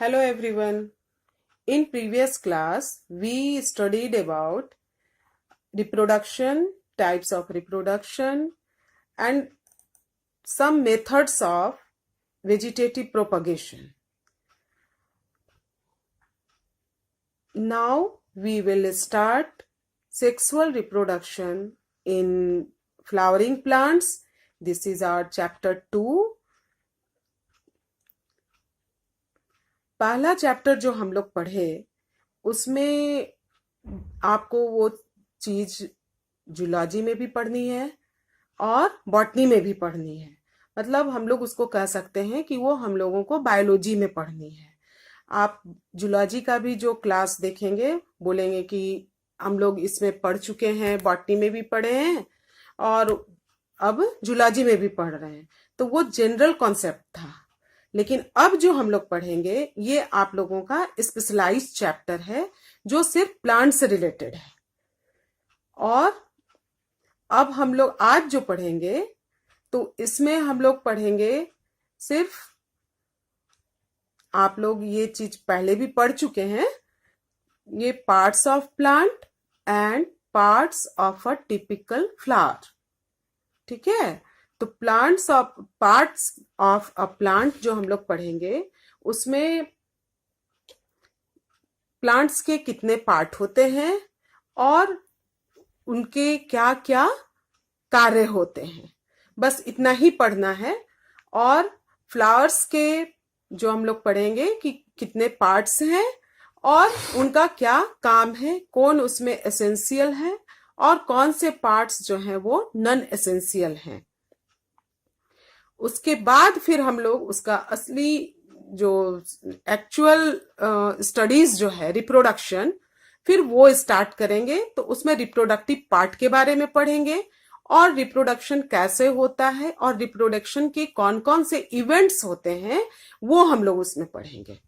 Hello everyone. In previous class, we studied about reproduction, types of reproduction, and some methods of vegetative propagation. Now we will start sexual reproduction in flowering plants. This is our chapter 2. पहला chapter जो हम लोग पढ़े उसमें आपको वो चीज zoology में भी पढ़नी है और बॉटनी में भी पढ़नी है। मतलब हम लोग उसको कह सकते हैं कि वो हम लोगों को बायोलॉजी में पढ़नी है। आप जूलॉजी का भी जो क्लास देखेंगे बोलेंगे कि हम लोग इसमें पढ़ चुके हैं, बॉटनी में भी पढ़े हैं और अब जूलॉजी में भी पढ़ रहे हैं। तो वो जनरल कॉन्सेप्ट था, लेकिन अब जो हम लोग पढ़ेंगे ये आप लोगों का स्पेशलाइज्ड चैप्टर है जो सिर्फ प्लांट से रिलेटेड है। और अब हम लोग आज जो पढ़ेंगे तो इसमें हम लोग पढ़ेंगे सिर्फ, आप लोग ये चीज पहले भी पढ़ चुके हैं, ये parts of plant and parts of a typical flower. ठीक है, तो पार्ट्स ऑफ अ प्लांट जो हम लोग पढ़ेंगे उसमें प्लांट्स के कितने पार्ट होते हैं और उनके क्या क्या कार्य होते हैं, बस इतना ही पढ़ना है। और फ्लावर्स के जो हम लोग पढ़ेंगे कि कितने पार्ट्स हैं और उनका क्या काम है, कौन उसमें एसेंशियल है और कौन से पार्ट्स जो हैं वो नॉन एसेंशियल हैं। उसके बाद फिर हम लोग उसका असली जो एक्चुअल स्टडीज जो है रिप्रोडक्शन, फिर वो स्टार्ट करेंगे। तो उसमें रिप्रोडक्टिव पार्ट के बारे में पढ़ेंगे और रिप्रोडक्शन कैसे होता है और रिप्रोडक्शन के कौन कौन से इवेंट्स होते हैं वो हम लोग उसमें पढ़ेंगे।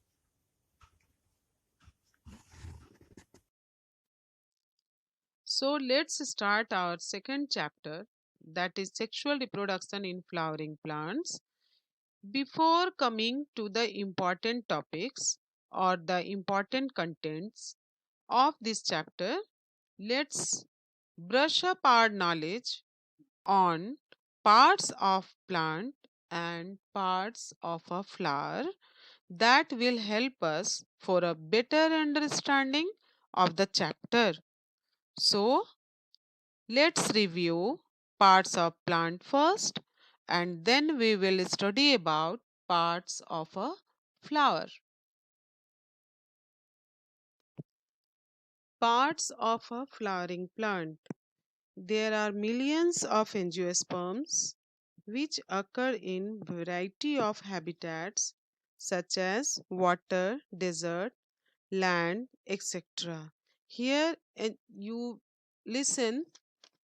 So let's start our second chapter, that is sexual reproduction in flowering plants. Before coming to the important topics or the important contents of this chapter, let's brush up our knowledge on parts of plant and parts of a flower that will help us for a better understanding of the chapter. So, let's review parts of plant first and then we will study about parts of a flower. Parts of a flowering plant. There are millions of angiosperms which occur in variety of habitats such as water, desert, land, etc. Here you listen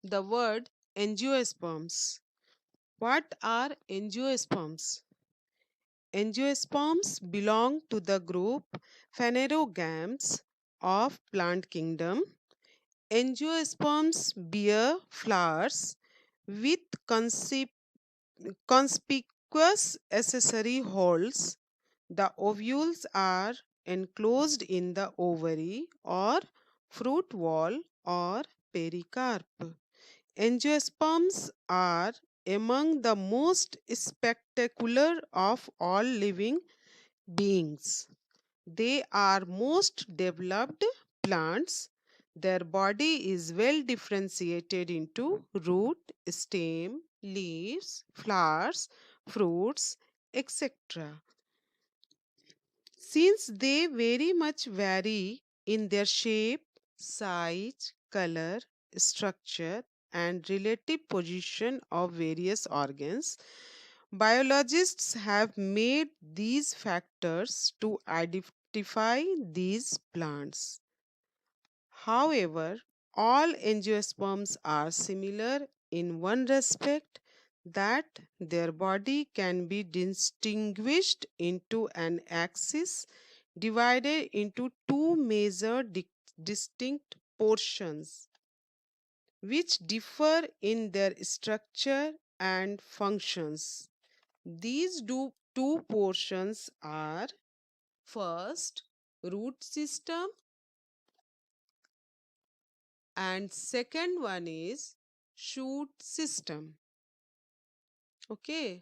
the word angiosperms. What are angiosperms? Angiosperms belong to the group Phanerogams of plant kingdom. Angiosperms bear flowers with conspicuous accessory holes. The ovules are enclosed in the ovary or fruit wall or pericarp. Angiosperms are among the most spectacular of all living beings. They are most developed plants. Their body is well differentiated into root, stem, leaves, flowers, fruits, etc. Since they very much vary in their shape, size, color, structure, and relative position of various organs, biologists have made these factors to identify these plants. However, all angiosperms are similar in one respect, that their body can be distinguished into an axis divided into two major distinct portions which differ in their structure and functions. These two portions are First, root system, and second one is shoot system. Okay,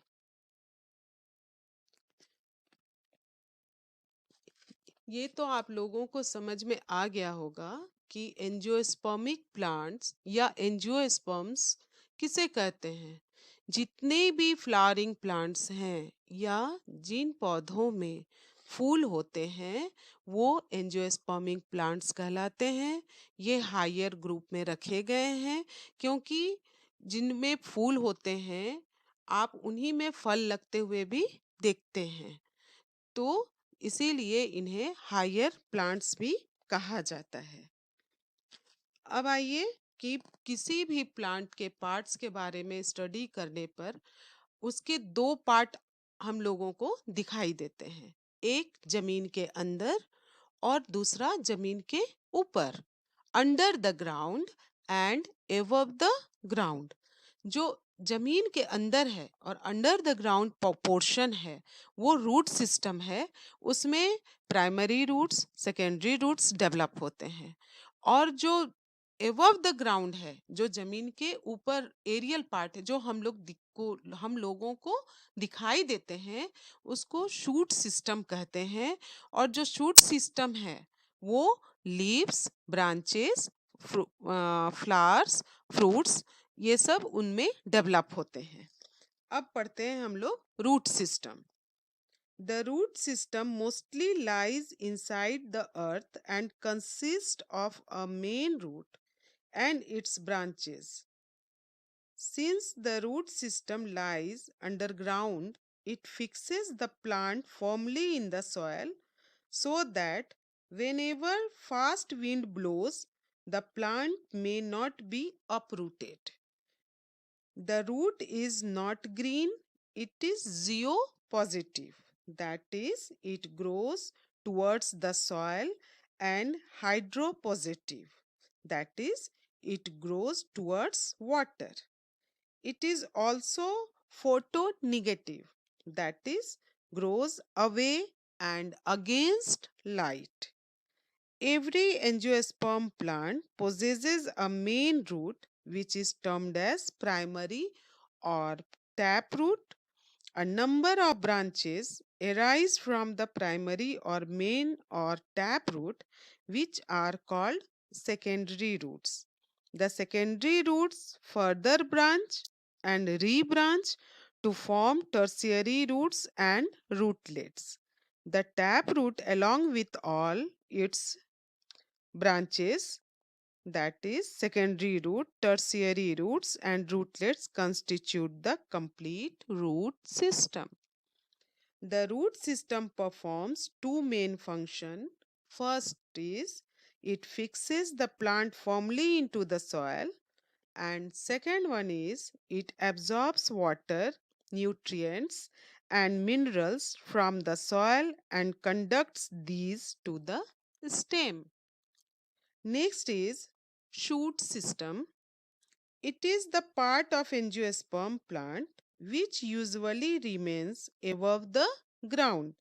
ये तो आप लोगों को समझ में आ गया होगा कि एंजियोस्पर्मिक प्लांट्स या एंजियोस्पर्म्स किसे कहते हैं। जितने भी फ्लावरिंग प्लांट्स हैं या जिन पौधों में फूल होते हैं वो एंजियोस्पर्मिक प्लांट्स कहलाते हैं। ये हायर ग्रुप में रखे गए हैं क्योंकि जिनमें फूल होते हैं आप उन्हीं में फल लगते हुए भी देखते हैं, तो इसीलिए इन्हें हायर प्लांट्स भी कहा जाता है। अब आइए कि किसी भी प्लांट के पार्ट्स के बारे में स्टडी करने पर उसके दो पार्ट हम लोगों को दिखाई देते हैं, एक जमीन के अंदर और दूसरा जमीन के ऊपर, under the ground and above the ground. जो जमीन के अंदर है और अंडर द ग्राउंड पोर्शन है वो रूट सिस्टम है। उसमें primary roots secondary roots develop होते हैं, और जो एबव द ग्राउंड है, जो जमीन के ऊपर एरियल पार्ट है, जो हम लोगों को दिखाई देते हैं, उसको शूट सिस्टम कहते हैं। और जो शूट सिस्टम है वो लीव्स, ब्रांचेस, फ्लावर्स, फ्रूट्स, ये सब उनमें डेवलप होते हैं। अब पढ़ते हैं हम लोग root system. The root system mostly lies inside the earth and consists of a main root and its branches. Since the root system lies underground, it fixes the plant firmly in the soil so that whenever fast wind blows, the plant may not be uprooted. The root is not green, it is zoopositive. That is, it grows towards the soil, and hydropositive. That is, it grows towards water. It is also photonegative. That is, grows away and against light. Every angiosperm plant possesses a main root which is termed as primary or taproot. A number of branches arise from the primary or main or taproot which are called secondary roots. The secondary roots further branch and rebranch to form tertiary roots and rootlets. The taproot, along with all its branches, that is secondary root, tertiary roots and rootlets, constitute the complete root system. The root system performs two main functions. First is it fixes the plant firmly into the soil, and second one is it absorbs water, nutrients and minerals from the soil and conducts these to the stem. Next is shoot system. It is the part of angiosperm plant which usually remains above the ground.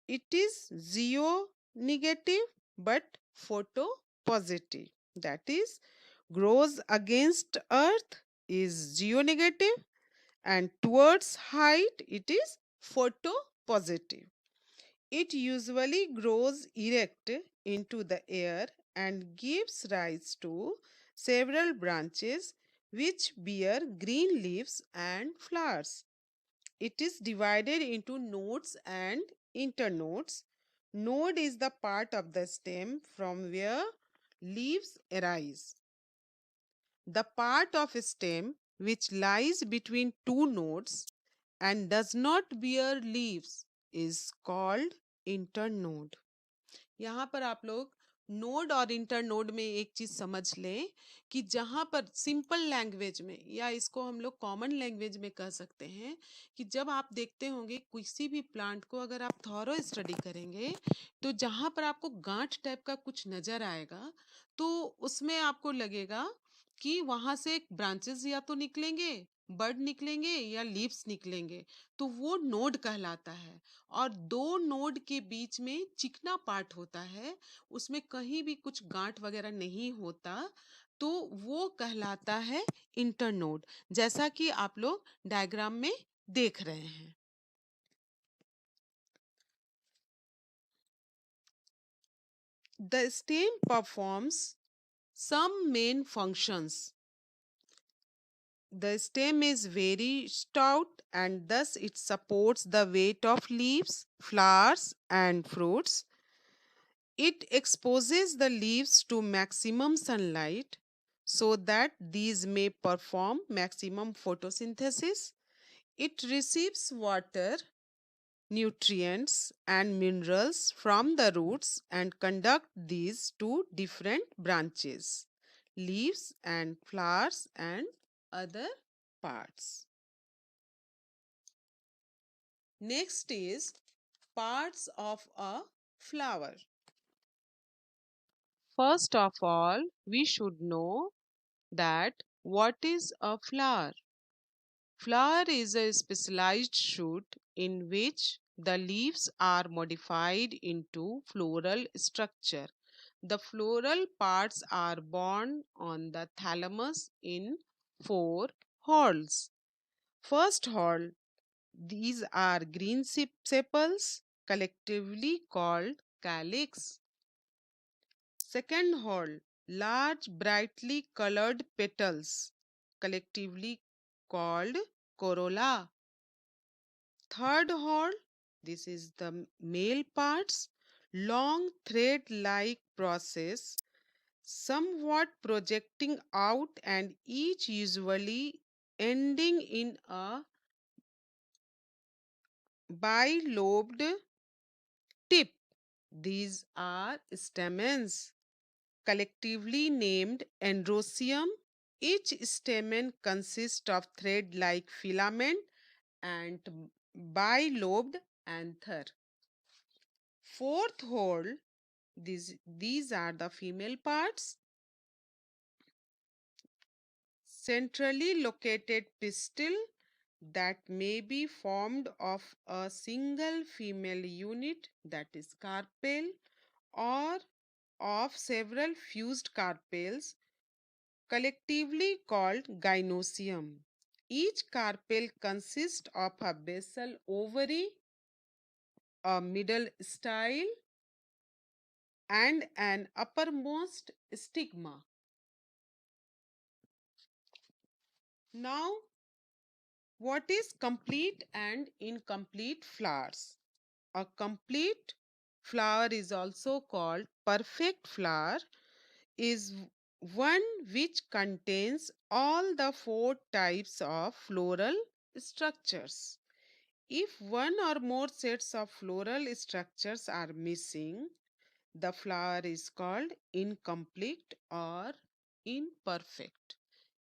It is zoonegative but photopositive. That is, grows against earth is zoonegative, and towards height it is photopositive. It usually grows erect into the air and gives rise to several branches which bear green leaves and flowers. It is divided into nodes and internodes. Node is the part of the stem from where leaves arise. The part of a stem which lies between two nodes and does not bear leaves is called internode. यहाँ पर आप लोग node और internode में एक चीज समझ लें कि जहाँ पर सिंपल लैंग्वेज में, या इसको हम लोग कॉमन लैंग्वेज में कह सकते हैं, कि जब आप देखते होंगे किसी भी प्लांट को अगर आप थॉरो स्टडी करेंगे तो जहाँ पर आपको गांठ टाइप का कुछ नजर आएगा तो उसमें आपको लगेगा कि वहां से ब्रांचेस या तो निकलेंगे बड निकलेंगे या लीव्स निकलेंगे, तो वो नोड कहलाता है। और दो नोड के बीच में चिकना पार्ट होता है, उसमें कहीं भी कुछ गांठ वगैरह नहीं होता, तो वो कहलाता है इंटरनोड, जैसा कि आप लोग डायग्राम में देख रहे हैं। The stem performs some main functions. The stem is very stout and thus it supports the weight of leaves, flowers, and fruits. It exposes the leaves to maximum sunlight so that these may perform maximum photosynthesis. It receives water, nutrients, and minerals from the roots and conduct these to different branches, leaves, and flowers, and other parts. Next is parts of a flower. First of all, we should know that what is a flower. Flower is a specialized shoot in which the leaves are modified into floral structure. The floral parts are borne on the thalamus in four whorls. First whorl, these are green sepals, collectively called calyx. Second whorl, large brightly colored petals, collectively called corolla. Third whorl, this is the male parts, long thread-like process, somewhat projecting out and each usually ending in a bilobed tip. These are stamens, collectively named androecium. Each stamen consists of thread-like filament and bilobed anther. Fourth whorl, these are the female parts, centrally located pistil that may be formed of a single female unit, that is carpel, or of several fused carpels, collectively called gynoecium. Each carpel consists of a basal ovary, a middle style, and an uppermost stigma. Now, what is complete and incomplete flowers? A complete flower is also called perfect flower, is one which contains all the four types of floral structures. If one or more sets of floral structures are missing, the flower is called incomplete or imperfect.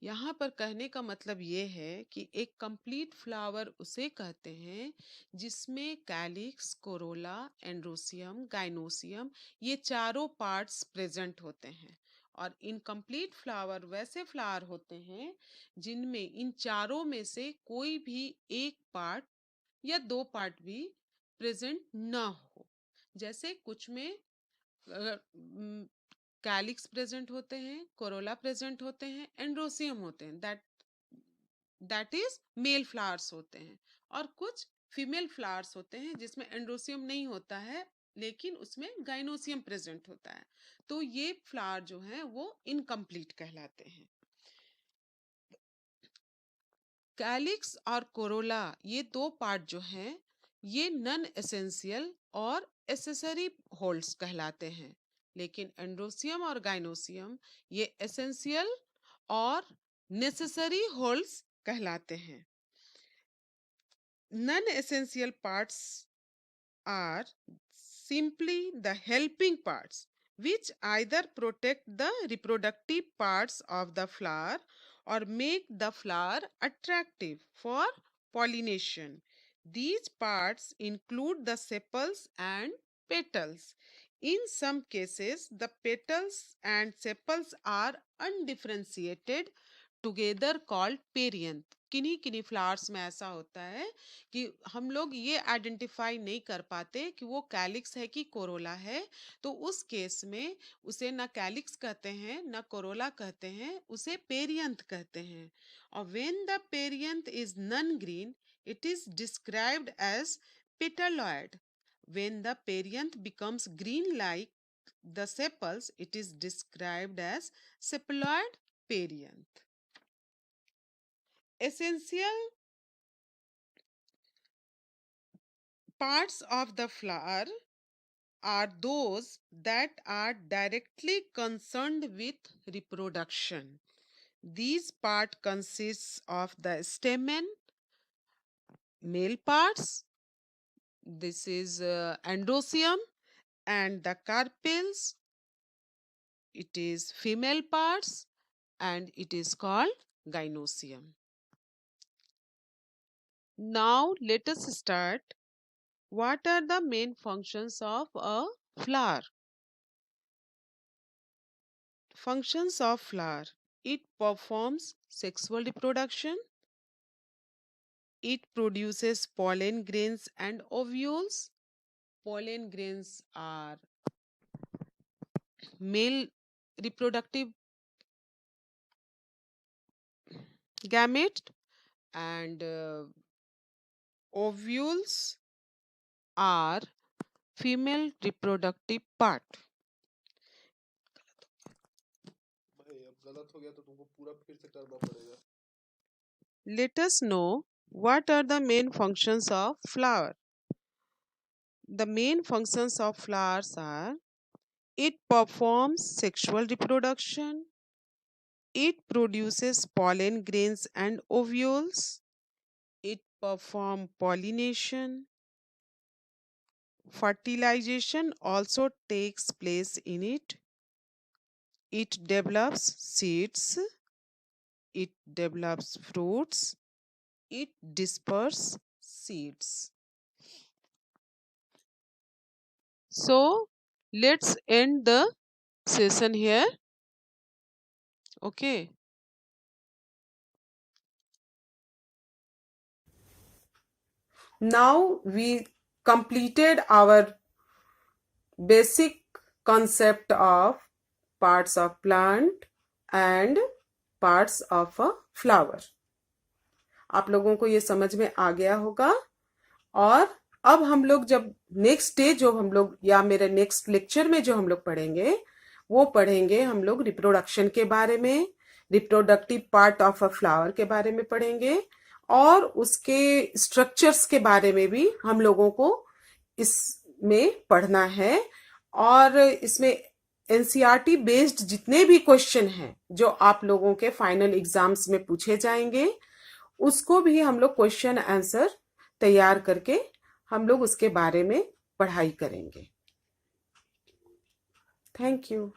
यहाँ पर कहने का मतलब ये है कि एक complete flower उसे कहते हैं जिसमें कैलिक्स, कोरोला, एंड्रोसियम, गाइनोसियम ये चारों पार्ट्स प्रेजेंट होते हैं। और इनकम्प्लीट फ्लावर वैसे फ्लावर होते हैं जिनमें इन चारों में से कोई भी एक पार्ट या दो पार्ट भी प्रेजेंट ना हो। जैसे कुछ में कैलिक्स प्रेजेंट होते हैं, कोरोला प्रेजेंट होते हैं, एंड्रोसियम होते हैं, दैट इज मेल फ्लावर्स होते हैं। और कुछ फीमेल फ्लावर्स होते हैं जिसमें एंड्रोसियम नहीं होता है लेकिन उसमें गाइनोसियम प्रेजेंट होता है, तो ये फ्लावर जो हैं वो इनकम्प्लीट कहलाते हैं। कैलिक्स और कोरोला ये दो पार्ट जो हैं ये नॉन एसेंशियल और एसेसरी होल्ड्स कहलाते हैं, लेकिन एंड्रोसियम और गाइनोसियम ये एसेंशियल और नेसेसरी होल्ड्स कहलाते हैं। Non essential parts are simply the helping parts which either protect the reproductive parts of the flower or make the flower attractive for pollination. These parts include the sepals and petals. In some cases, the petals and sepals are undifferentiated together called perianth. किन्हीं किन्हीं flowers में ऐसा होता है कि हम लोग ये आइडेंटिफाई नहीं कर पाते कि वो कैलिक्स है कि कोरोला है, तो उस केस में उसे ना कैलिक्स कहते हैं ना कोरोला कहते हैं, उसे पेरियंथ कहते हैं। और when the perianth is non green, it is described as petaloid. When the perianth becomes green like the sepals, it is described as sepaloid perianth. Essential parts of the flower are those that are directly concerned with reproduction. These part consists of the stamen, male parts, this is androecium, and the carpels, it is female parts, and it is called gynoecium. Now let us start. What are the main functions of a flower? Functions of flower. It performs sexual reproduction. It produces pollen grains and ovules. Pollen grains are male reproductive gamete, and ovules are female reproductive part. भाई अब गलत हो गया तो तुमको पूरा फिर से करना पड़ेगा। Let us know what are the main functions of flower. The main functions of flowers are: it performs sexual reproduction, it produces pollen grains and ovules, it performs pollination, fertilization also takes place in it, it develops seeds, it develops fruits, it disperses seeds. So let's end the session here. Okay. Now we completed our basic concept of parts of plant and parts of a flower. आप लोगों को ये समझ में आ गया होगा। और अब हम लोग जब नेक्स्ट डे जो हम लोग या मेरे नेक्स्ट लेक्चर में जो हम लोग पढ़ेंगे, वो पढ़ेंगे हम लोग रिप्रोडक्शन के बारे में, reproductive part of a flower के बारे में पढ़ेंगे, और उसके स्ट्रक्चर्स के बारे में भी हम लोगों को इसमें पढ़ना है। और इसमें एनसीईआरटी बेस्ड जितने भी क्वेश्चन हैं जो आप लोगों के फाइनल एग्जाम्स में पूछे जाएंगे, उसको भी हम लोग क्वेश्चन आंसर तैयार करके हम लोग उसके बारे में पढ़ाई करेंगे। Thank you.